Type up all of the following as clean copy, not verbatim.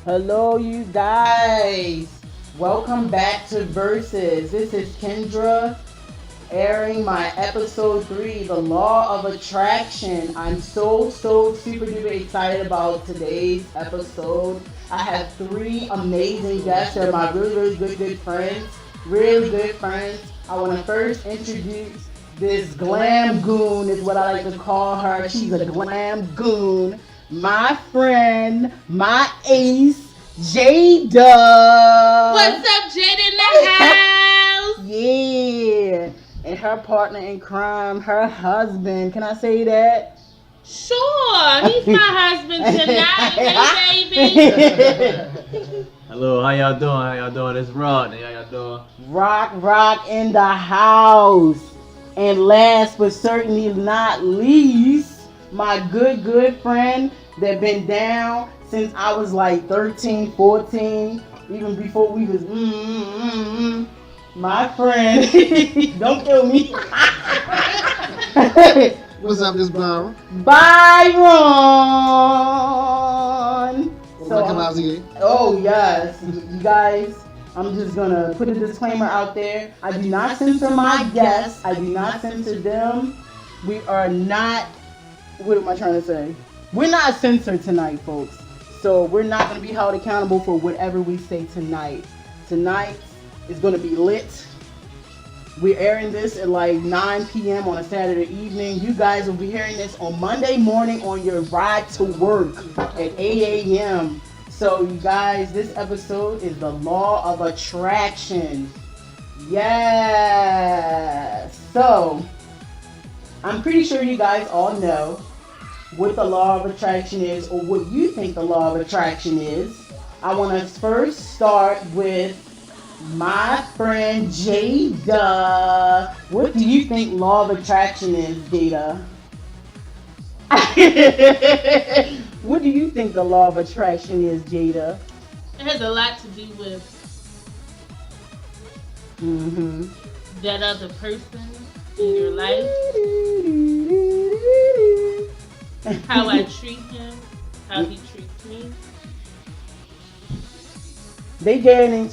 Hello, you guys. Welcome back to Versus. This is Kendra airing my episode 3, The Law of Attraction. I'm so super duper excited about today's episode. I have three amazing guests. They're my really good friends. Really good friends. I want to first introduce this glam goon, is what I like to call her. She's a glam goon. My friend, my ace, Jada. What's up, Jade in the house? Yeah. And her partner in crime, her husband. Can I say that? Sure, he's my husband tonight, hey baby. Hello, how y'all doing? How y'all doing? It's Rod. How y'all doing? Rock in the house. And last but certainly not least, my good friend that been down since I was like 13, 14, even before we was my friend. Don't kill me. What's up, this Byron? Byron. Welcome out here. Oh yes, you guys. I'm just gonna put a disclaimer out there. I do not censor my guests. I do not censor them. We are not. What am I trying to say? We're not censored tonight, folks. So we're not gonna be held accountable for whatever we say tonight. Tonight is gonna be lit. We're airing this at like 9 p.m. on a Saturday evening. You guys will be hearing this on Monday morning on your ride to work at 8 a.m. So you guys, this episode is the Law of Attraction. Yes. So I'm pretty sure you guys all know what the Law of Attraction is, or what you think the Law of Attraction is. I want to first start with my friend Jada. What do you think Law of Attraction is, Jada? What do you think the Law of Attraction is, Jada? It has a lot to do with Mm-hmm. that other person in your life, how I treat him, how he treats me. They gazing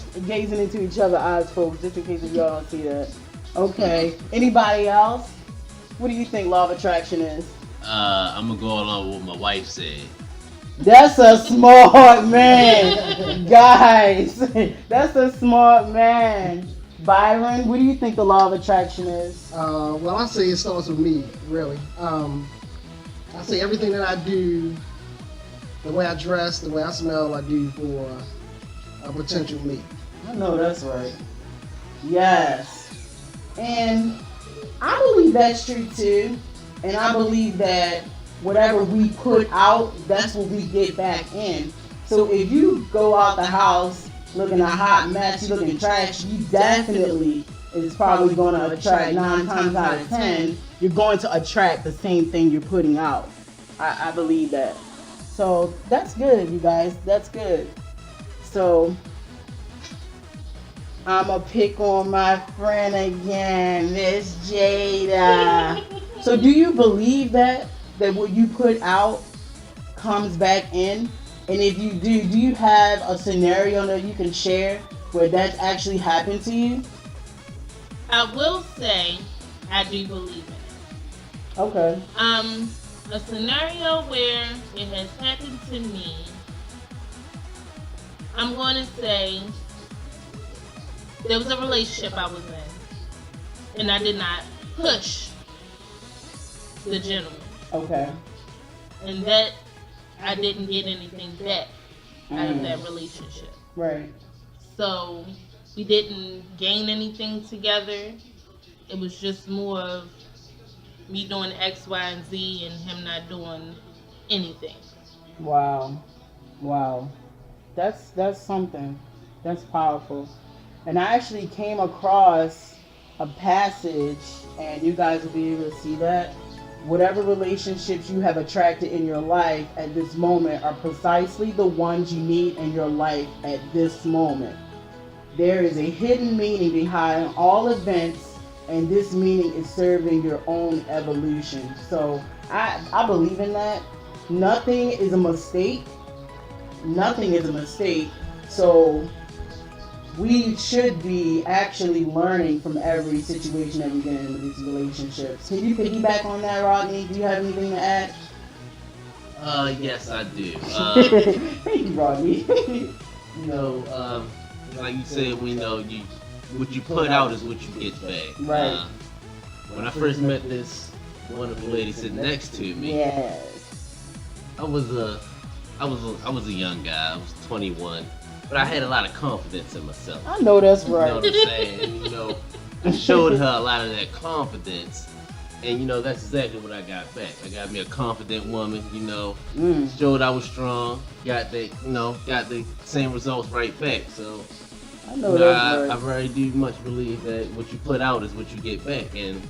into each other's eyes, folks, just in case if y'all don't see that. Okay. Anybody else? What do you think Law of Attraction is? I'm gonna go along with what my wife said. That's a smart man. Guys, that's a smart man. Byron, what do you think the Law of Attraction is? Well, I say it starts with me, really. I say everything that I do, the way I dress, the way I smell, I do for a potential mate. I know that's right. Yes. And I believe that's true too. And I believe that whatever we put out, that's what we get back in. So if you go out the house looking a hot mess, you looking trash, you definitely is probably going to attract 9 times out of 10. You're going to attract the same thing you're putting out. I believe that. So that's good, you guys. That's good. So I'ma pick on my friend again, Miss Jada. So do you believe that what you put out comes back in? And if you do you have a scenario that you can share where that's actually happened to you? I will say I do believe in it. Okay. A scenario where it has happened to me, I'm going to say there was a relationship I was in, and I did not push the gentleman, Okay. and that I didn't get anything back out of that relationship. Right. So we didn't gain anything together. It was just more of me doing X, Y, and Z, and him not doing anything. Wow. Wow. That's something. That's powerful. And I actually came across a passage, and you guys will be able to see that. Whatever relationships you have attracted in your life at this moment are precisely the ones you need in your life at this moment. There is a hidden meaning behind all events, and this meaning is serving your own evolution. So I believe in that. Nothing is a mistake. nothing is a mistake. So we should be actually learning from every situation that we get into these relationships. Can you piggyback on that, Rodney? Do you have anything to add? Yes, I do. Thank you, Rodney. Like you said, we know what you put out is what you get back. Right. When I first met this wonderful lady sitting next to me, Yes. I was a young guy. I was 21, but I had a lot of confidence in myself. I know that's You know right. what I'm saying? I showed her a lot of that confidence, and that's exactly what I got back. I got me a confident woman. Showed I was strong. Got the same results right back. So I know that's I right. very do much believe that what you put out is what you get back, and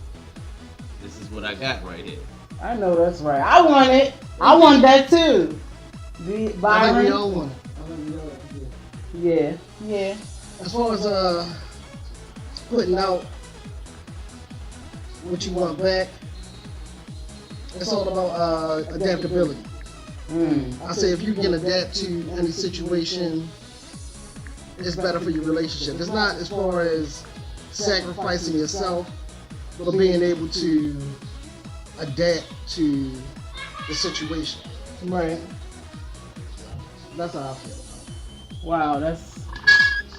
this is what I got right here. I know that's right. I want it. I want that too. I think we Byron? all want it. I think we all want it, Yeah. Yeah. As far as putting out what you want back, it's all about adaptability. I say if you can adapt to any situation, it's better for your relationship. It's not as far as sacrificing yourself, but being able to adapt to the situation. Right. That's how I feel. Wow,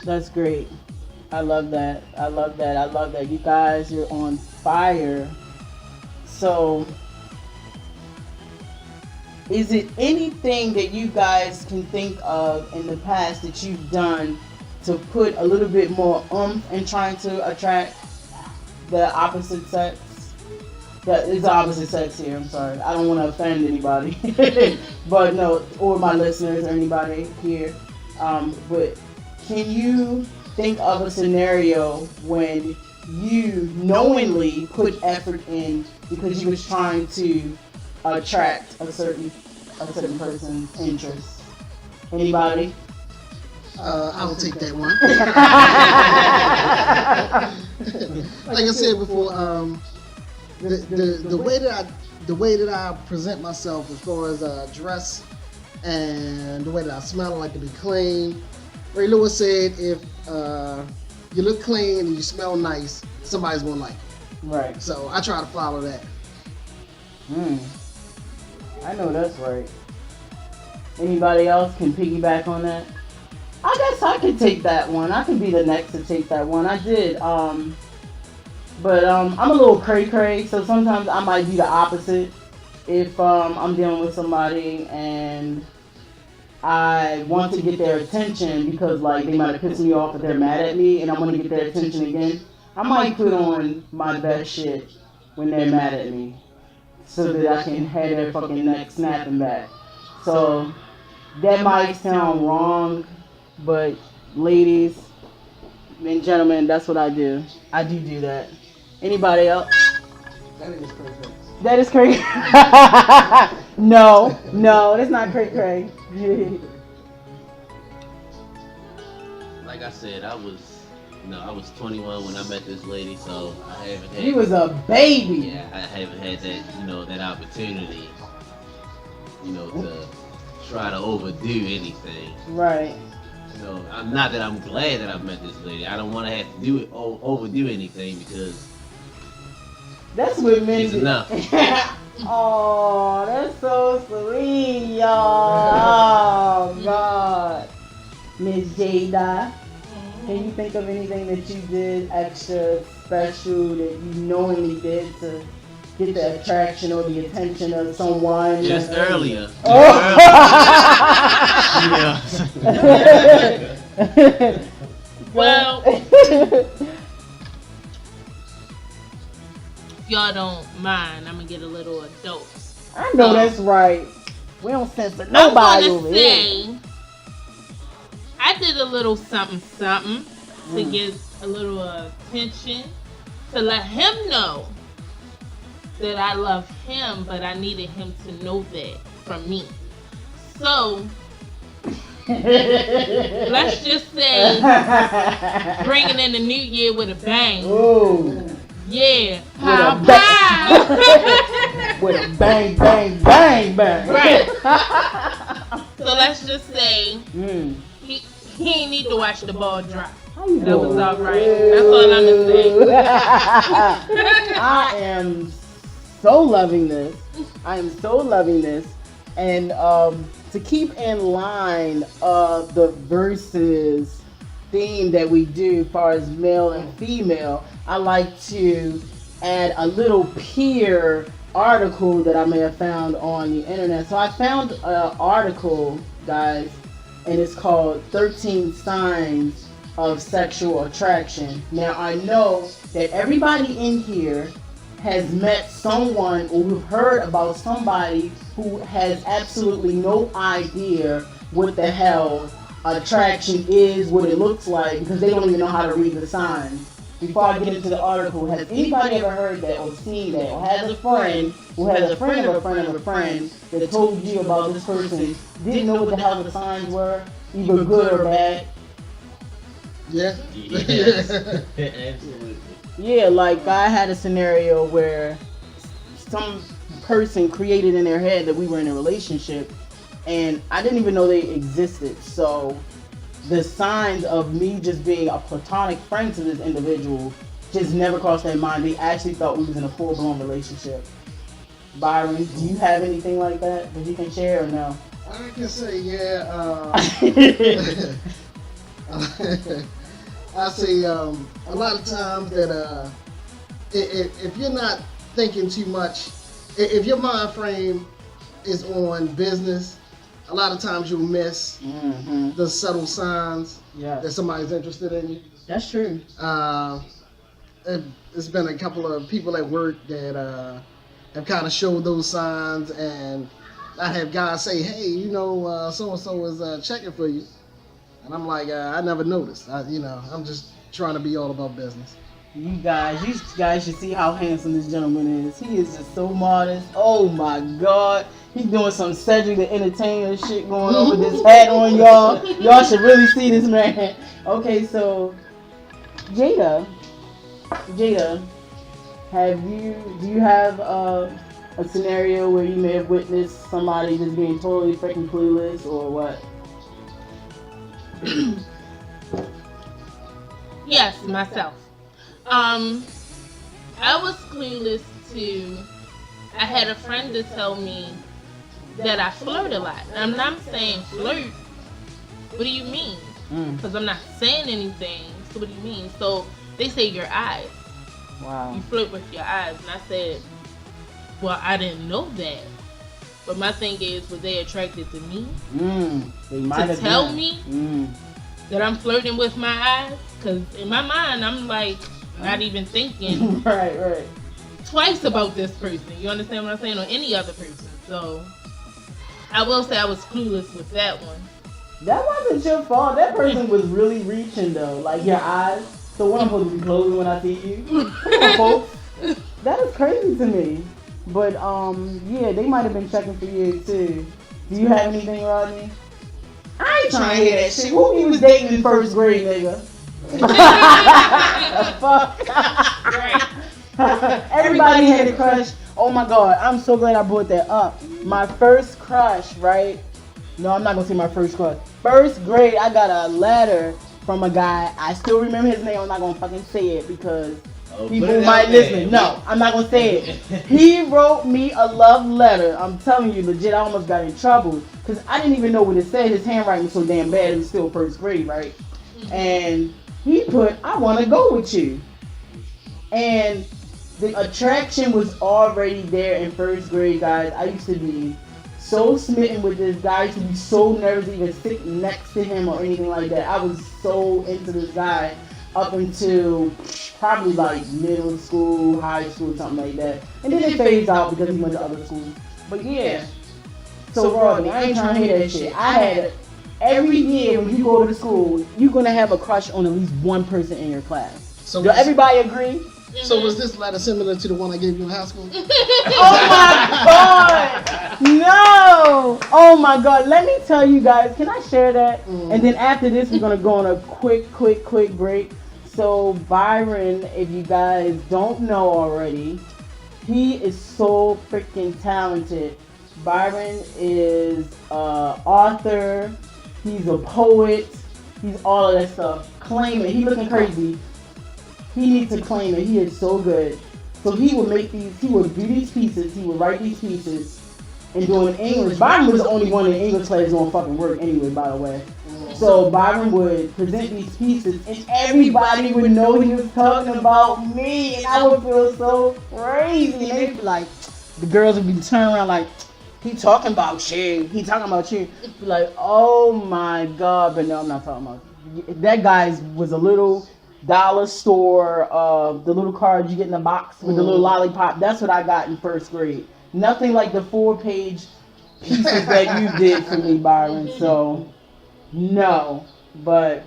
that's great. I love that. I love that. I love that. You guys, you're on fire. So, is it anything that you guys can think of in the past that you've done to put a little bit more oomph in trying to attract the opposite sex? That is the opposite sex here. I'm sorry. I don't want to offend anybody, but no, or my listeners or anybody here. But can you think of a scenario when you knowingly put effort in because you was trying to attract a certain person's interest? Anybody? I'll take that one. Like I said before, the way that I present myself as far as dress and the way that I smell, I like to be clean. Ray Lewis said, if you look clean and you smell nice, somebody's gonna like you. Right. So I try to follow that. I know that's right. Anybody else can piggyback on that? I guess I could take that one. I could be the next to take that one. I did. But I'm a little cray-cray, so sometimes I might be the opposite. If I'm dealing with somebody and I want to get their attention because like they might have pissed me off or they're mad at me and I want to get their attention again, I might put on my best shit when they're mad at me so that I can have their fucking neck snapping back. So that might sound wrong, but ladies and gentlemen, that's what I do. I do that. Anybody else? That is crazy. That is crazy. No, that's not cray. Like I said, I was 21 when I met this lady, so I haven't had. He was a baby. Yeah, I haven't had that, that opportunity, to try to overdo anything. Right. I'm not that I'm glad that I met this lady. I don't want to have to overdo anything because That's what men it's do. enough. Oh, that's so sweet, y'all. Oh, God. Miss Jada, can you think of anything that you did extra special that you knowingly did to get the attraction or the attention of someone? Just earlier. Oh. Well, if y'all don't mind, I'm gonna get a little adult. I know that's right. We don't censor nobody I over wanna here. say I did a little something to get a little attention, to let him know that I love him, but I needed him to know that from me. So let's just say bringing in the new year with a bang. Ooh. Yeah. With Pow, a pow. With a bang, bang, bang, bang. Right. So let's just say Mm. he ain't need to watch the ball drop. How you That was doing? all right. That's all I'm gonna say. I am so loving this. I am so loving this. And to keep in line of the versus theme that we do as far as male and female, I like to add a little peer article that I may have found on the internet. So I found an article, guys, and it's called 13 Signs of Sexual Attraction. Now I know that everybody in here has met someone or we've heard about somebody who has absolutely no idea what the hell attraction is, what it looks like, because they don't even know how to read the signs. Before I get into the article, has anybody ever heard that or seen that or has a friend who has a friend of a friend of a friend that told you about this person, didn't know what the hell the signs were, either good or bad? Yeah. Yes. Absolutely. Yeah, like I had a scenario where some person created in their head that we were in a relationship and I didn't even know they existed. So the signs of me just being a platonic friend to this individual just never crossed their mind. They actually thought we was in a full-blown relationship. Byron, do you have anything like that you can share or no? I can say, yeah. I say a lot of times that if you're not thinking too much, if your mind frame is on business, a lot of times you'll miss the subtle signs that somebody's interested in you. That's true. It's been a couple of people at work that have kind of showed those signs, and I have guys say, "Hey, you know, so and so is checking for you," and I'm like, "I never noticed. I'm just trying to be all about business." You guys should see how handsome this gentleman is. He is just so modest. Oh my God. He's doing some Cedric the Entertainer shit going on with this hat on, y'all. Y'all should really see this man. Okay, so Jada, do you have a scenario where you may have witnessed somebody just being totally freaking clueless or what? Yes, myself. I was clueless too. I had a friend to tell me that I flirt a lot. I'm not saying flirt. What do you mean? Because I'm not saying anything. So what do you mean? So they say your eyes. Wow. You flirt with your eyes. And I said, well, I didn't know that. But my thing is, were they attracted to me? They might have tell been. me that I'm flirting with my eyes? Because in my mind, I'm like, not even thinking right. twice about this person. You understand what I'm saying? Or any other person. So I will say I was clueless with that one. That wasn't your fault. That person was really reaching though. Like your eyes. So what I'm supposed to be closing when I see you? Come on, folks. That is crazy to me. But yeah, they might have been checking for you too. Do you have anything, Rodney? I ain't trying to hear that shit. Who you was dating in first grade, nigga? The fuck? Everybody had a crush. Oh my God, I'm so glad I brought that up. My first crush, right? No, I'm not gonna say my first crush. First grade, I got a letter from a guy. I still remember his name. I'm not gonna fucking say it because people might listen. No, I'm not gonna say it. He wrote me a love letter. I'm telling you, legit, I almost got in trouble because I didn't even know what it said. His handwriting was so damn bad. It was still first grade, right? And he put, "I want to go with you." And the attraction was already there in first grade, guys. I used to be so smitten with this guy. I used to be so nervous to even sit next to him or anything like that. I was so into this guy up until probably like middle school, high school, something like that. And then it fades out because he went to other schools. But yeah. So Rodney, I ain't trying to hear that shit. I had every year when you go to school, you're gonna have a crush on at least one person in your class. So Do everybody agree? So was this letter similar to the one I gave you in high school? Oh my God! No! Oh my God! Let me tell you guys. Can I share that? And then after this, we're gonna go on a quick break. So Byron, if you guys don't know already, he is so freaking talented. Byron is an author. He's a poet. He's all of that stuff. Claim it. He looking crazy. He needs to claim it. He is so good. So he would make these. He would do these pieces. He would write these pieces and do it in English. Byron was the only one in English class doing fucking work anyway, by the way. So Byron would present these pieces and everybody would know he was talking about me, and I would feel so crazy. And they'd be like, the girls would be turning around like, he talking about you. He talking about you. Be like, oh my God. But no, I'm not talking about you. That guy was a little dollar store, the little cards you get in the box with the little lollipop. That's what I got in first grade. Nothing like the 4-page pieces that you did for me, Byron. So, no. But,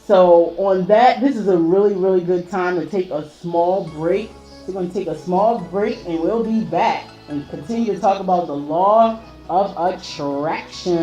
so on that, this is a really, really good time to take a small break. We're going to take a small break and we'll be back and continue to talk about the law of attraction.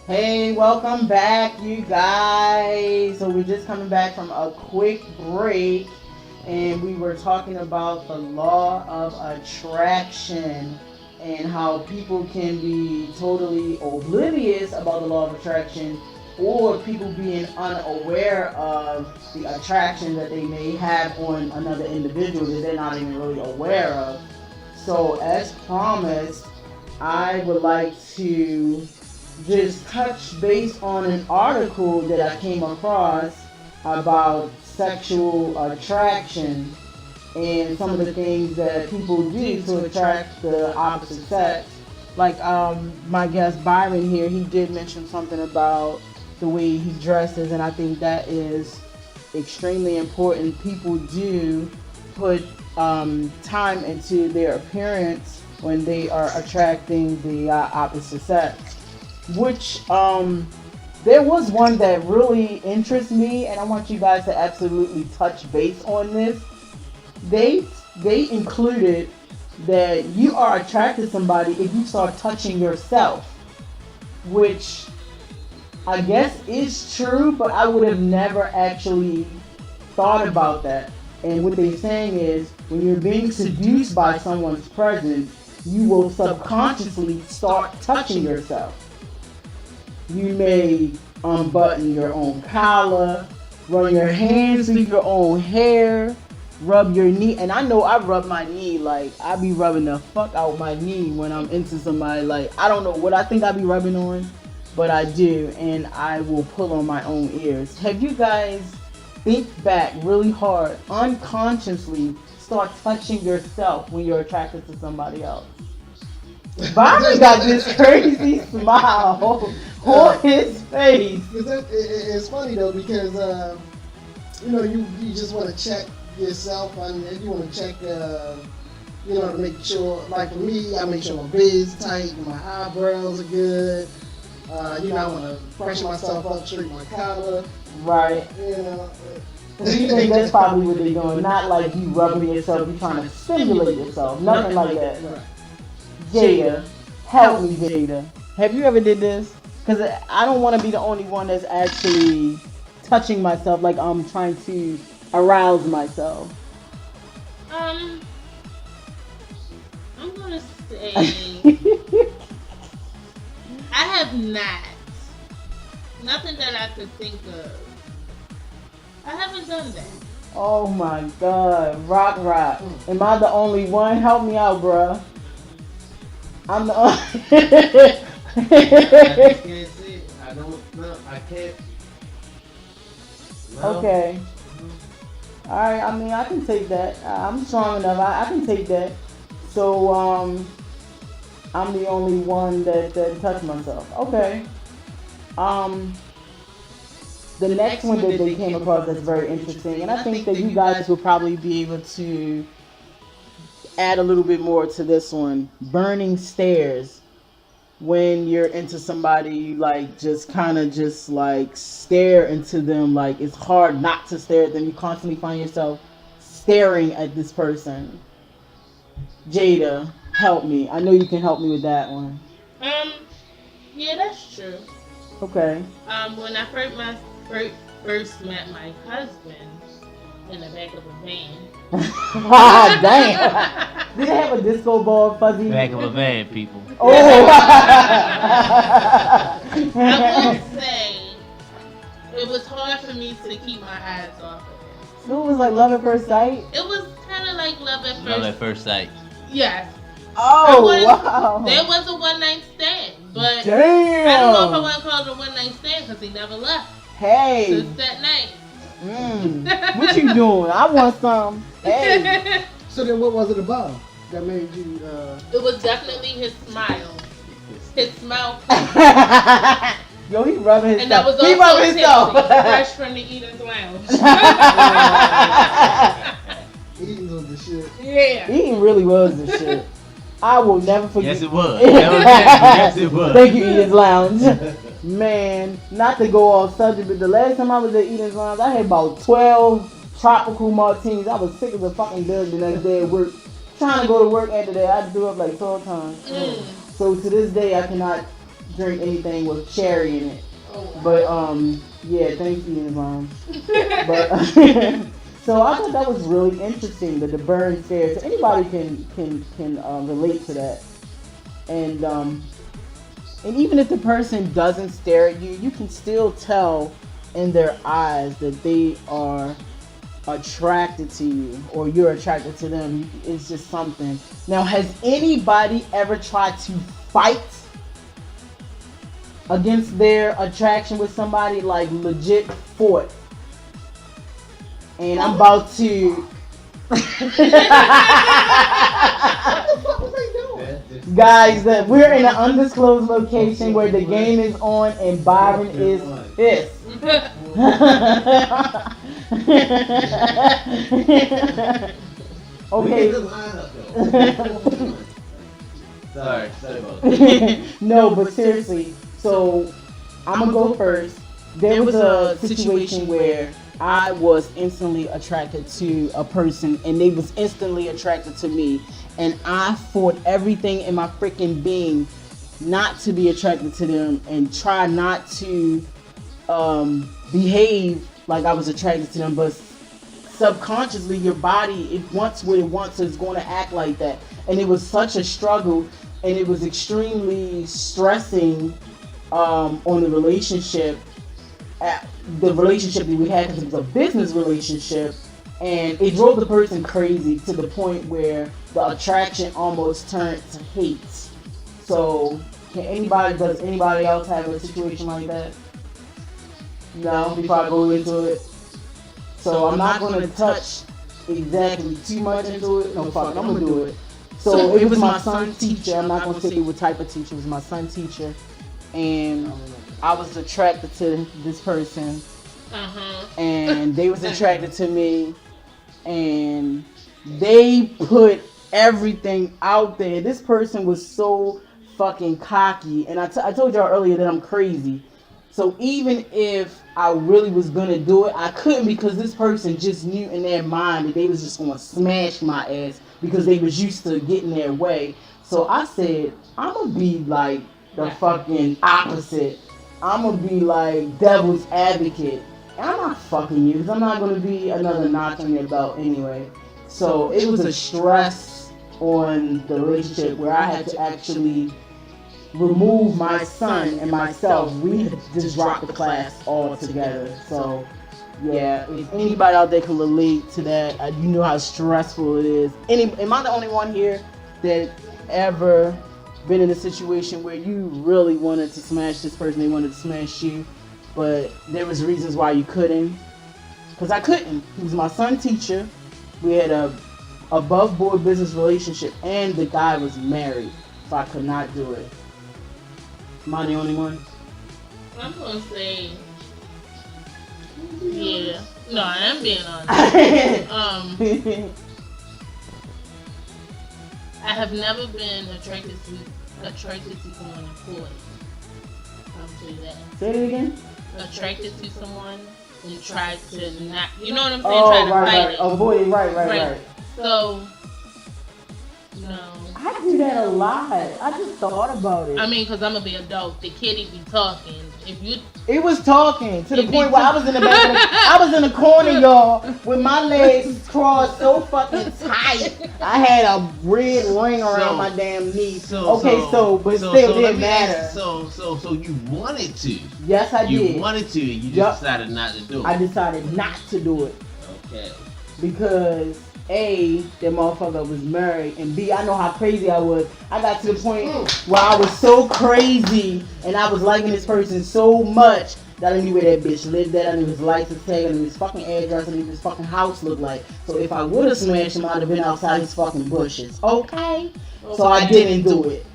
Hey, welcome back, you guys. So we're just coming back from a quick break, and we were talking about the law of attraction and how people can be totally oblivious about the law of attraction, or people being unaware of the attraction that they may have on another individual that they're not even really aware of. So as promised, I would like to just touch base on an article that I came across about sexual attraction and some of the things that people do to attract the opposite sex. Like my guest Byron here, he did mention something about the way he dresses, and I think that is extremely important. People do put time into their appearance when they are attracting the opposite sex. Which there was one that really interests me, and I want you guys to absolutely touch base on this. They included that you are attracted to somebody if you start touching yourself, which I guess is true, but I would have never actually thought about that. And what they're saying is, when you're being seduced by someone's presence, you will subconsciously start touching yourself. You may unbutton your own collar, run your hands through your own hair, rub your knee. And I know I rub my knee, like I be rubbing the fuck out my knee when I'm into somebody. Like I don't know what I think I be rubbing on, but I do, and I will pull on my own ears. Have you guys think back really hard, unconsciously start touching yourself when you're attracted to somebody else? Byron got this crazy smile on his face. It's funny though, because you just want to check yourself, and you want to check to make sure. Like for me, I make sure my beard's tight, my eyebrows are good. I want to freshen myself up, straighten my collar. Right. Do you think that's probably what they're doing? Not like you rubbing yourself, you trying to stimulate yourself. Nothing like that. Right. Jada, help me, Jada. Have you ever did this? Because I don't want to be the only one that's actually touching myself like I'm trying to arouse myself. I'm gonna say I have not. Nothing that I could think of. I haven't done that. Oh my God, rock. Am I the only one? Help me out, bruh. I'm the I just can't see it. I don't know. I can't. No. Okay. Alright, I mean, I can take that. I'm strong enough. I can take that. So, I'm the only one that touched myself. Okay. The next one that they came across that's very interesting, and I think that you guys will probably be able to add a little bit more to this one. Burning stares. When you're into somebody, you like just kind of just like stare into them. Like it's hard not to stare at them. You constantly find yourself staring at this person. Jada, help me. I know you can help me with that one. Yeah, that's true. Okay. When I first met my husband in the back of a van. Damn. Did they have a disco ball fuzzy? Back of a van, people. Oh. I would say it was hard for me to keep my eyes off of it. So it was like love at first sight? It was kind of like love at first. Love at first sight. Yes. Oh, wow. There was a one night stand, but Damn. I don't know if I want to call it a one night stand because he never left Hey. since that night. What you doing? I want some. Hey. So then, what was it about that made you? It was definitely his smile. His smile. Yo, he rubbing his And that was he also rubbing himself. tipsy, fresh from the Eater's Lounge. Eating was the shit. Yeah. Eating really was the shit. I will never forget. Yes, it was. Yes, it was. Thank you, Eden's Lounge. Man, not to go off subject, but the last time I was at Eden's Lounge, I had about 12 tropical martinis. I was sick as a fucking dog the next day at work. Trying to go to work after that, I threw up like 12 times. So to this day, I cannot drink anything with cherry in it. But yeah, thank you, Eden's Lounge. But so I thought that was really interesting, the burn stare. So anybody can relate to that. And even if the person doesn't stare at you, you can still tell in their eyes that they are attracted to you or you're attracted to them. It's just something. Now, has anybody ever tried to fight against their attraction with somebody, like legit fought? And I'm about to. What was they doing? Guys, that we're in an undisclosed location where the game is on and Byron is pissed. Okay. Sorry about that. No, but seriously. So I'm gonna go first. There was a situation where I was instantly attracted to a person and they was instantly attracted to me, and I fought everything in my freaking being not to be attracted to them and try not to behave like I was attracted to them, but subconsciously your body, it wants what it wants, so it's going to act like that. And it was such a struggle, and it was extremely stressing on the relationship that we had, because it was a business relationship, and it drove the person crazy to the point where the attraction almost turned to hate. So does anybody else have a situation like that? No, before I go into it. So I'm not going to touch exactly too much into it. No, fuck, I'm going to do it. So it was my son's teacher. I'm not going to say what type of teacher. It was my son's teacher. And I was attracted to this person. And they was attracted to me. And they put everything out there. This person was so fucking cocky. And I told y'all earlier that I'm crazy. So even if I really was gonna do it, I couldn't because this person just knew in their mind that they was just gonna smash my ass because they was used to getting their way. So I said, I'm gonna be like the fucking opposite. I'm gonna be like devil's advocate. And I'm not fucking you because I'm not gonna be another notch on your belt anyway. So it was a stress on the relationship where I had to actually remove my son and myself. We had just dropped the class altogether. So yeah, if anybody out there can relate to that, you know how stressful it is. Am I the only one here that ever been in a situation where you really wanted to smash this person, they wanted to smash you, but there was reasons why you couldn't? Because I couldn't. He was my son's teacher. We had a above board business relationship, and the guy was married, so I could not do it. Am I the only one? I'm gonna say, yeah. No, I'm being honest. I have never been attracted to someone employed. I'll tell you that. Say it again. Attracted to someone and tried to not, you know what I'm saying? Try to fight it. Avoid it. Right. So, no. I do that a lot. I just thought about it. I mean, because I'm going to be adult. The kitty be talking. If you... It was talking to the point where I was in the back. I was in the corner, y'all, with my legs crossed so fucking tight. I had a red ring around my damn knee. But still didn't matter. So you wanted to. Yes, I did. You wanted to. You just decided not to do it. I decided not to do it. Okay. Because A, that motherfucker was married, and B, I know how crazy I was. I got to the point where I was so crazy, and I was liking this person so much that I knew where that bitch lived at. I knew his license tag, I knew his fucking address, I knew his fucking house looked like. So if I would have smashed him, I'd have been outside his fucking bushes. Okay? So I didn't do it.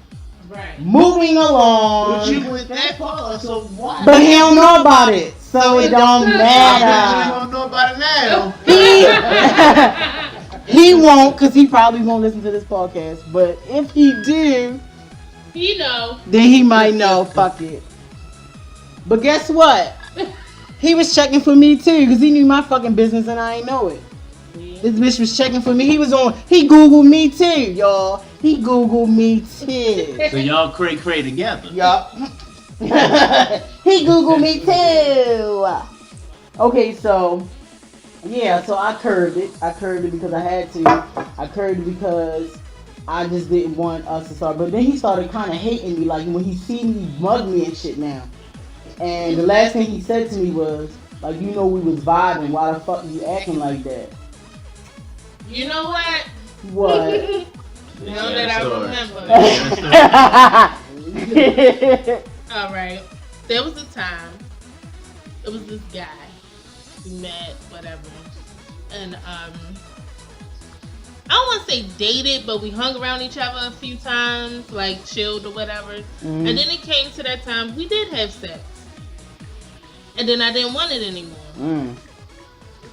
Right. Moving along. But you went that far, so why? But he don't know about it, so it don't matter. You don't know about it now. He won't, because he probably won't listen to this podcast. But if he do, he know. Then he might know. Fuck it. But guess what? He was checking for me too, because he knew my fucking business and I ain't know it. Yeah. This bitch was checking for me. He Googled me too, y'all. He Googled me too. So y'all cray together. Yup. He Googled me too. Okay, so... yeah, so I curved it. I curved it because I had to. I curved it because I just didn't want us to start. But then he started kind of hating me, like when he see me mug me and shit now. And the last thing he said to me was, like, you know we was vibing. Why the fuck you acting like that? You know what? What? Now that I remember. All right. There was a time. It was this guy. We met, whatever, and I don't want to say dated, but we hung around each other a few times, like chilled or whatever. And then it came to that time we did have sex, and then I didn't want it anymore.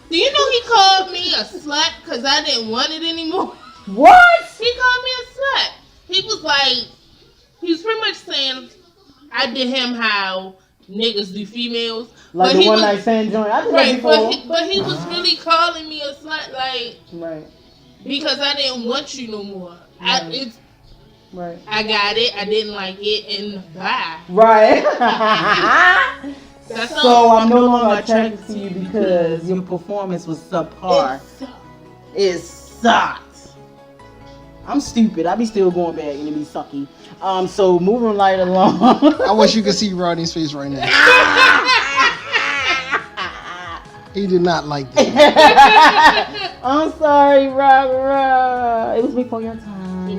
Do you know he called me a slut because I didn't want it anymore? What? He called me a slut. He was pretty much saying I did him how niggas do females. Like the one night stand joint. I did that before. But he was really calling me a slut, like, right, because I didn't want you no more. Right. I got it. I didn't like it, and bye. Right. That's so all. I'm no longer attracted to you because your performance was subpar. It sucked. I'm stupid. I be still going back and it be sucky. So moving right along. I wish you could see Rodney's face right now. He did not like that. I'm sorry, Robert. It was before your time.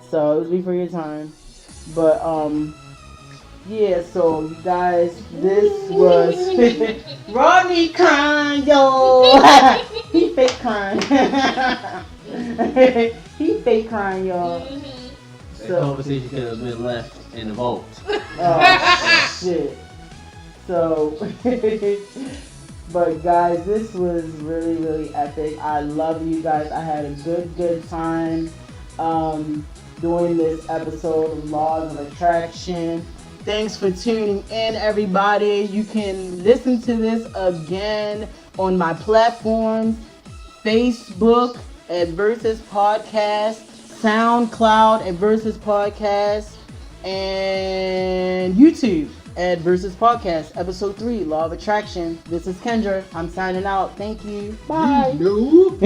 So it was before your time. But yeah, so you guys, this was Rodney crying, yo. He fake crying. He fake crying, y'all. That conversation could have been left in the vault. Oh shit. So, but guys, this was really, really epic. I love you guys. I had a good time doing this episode of Laws of Attraction. Thanks for tuning in, everybody. You can listen to this again on my platforms, Facebook at Versus Podcast, SoundCloud at Versus Podcast, and YouTube at Versus Podcast, Episode 3, Law of Attraction. This is Kendra. I'm signing out. Thank you. Bye. No.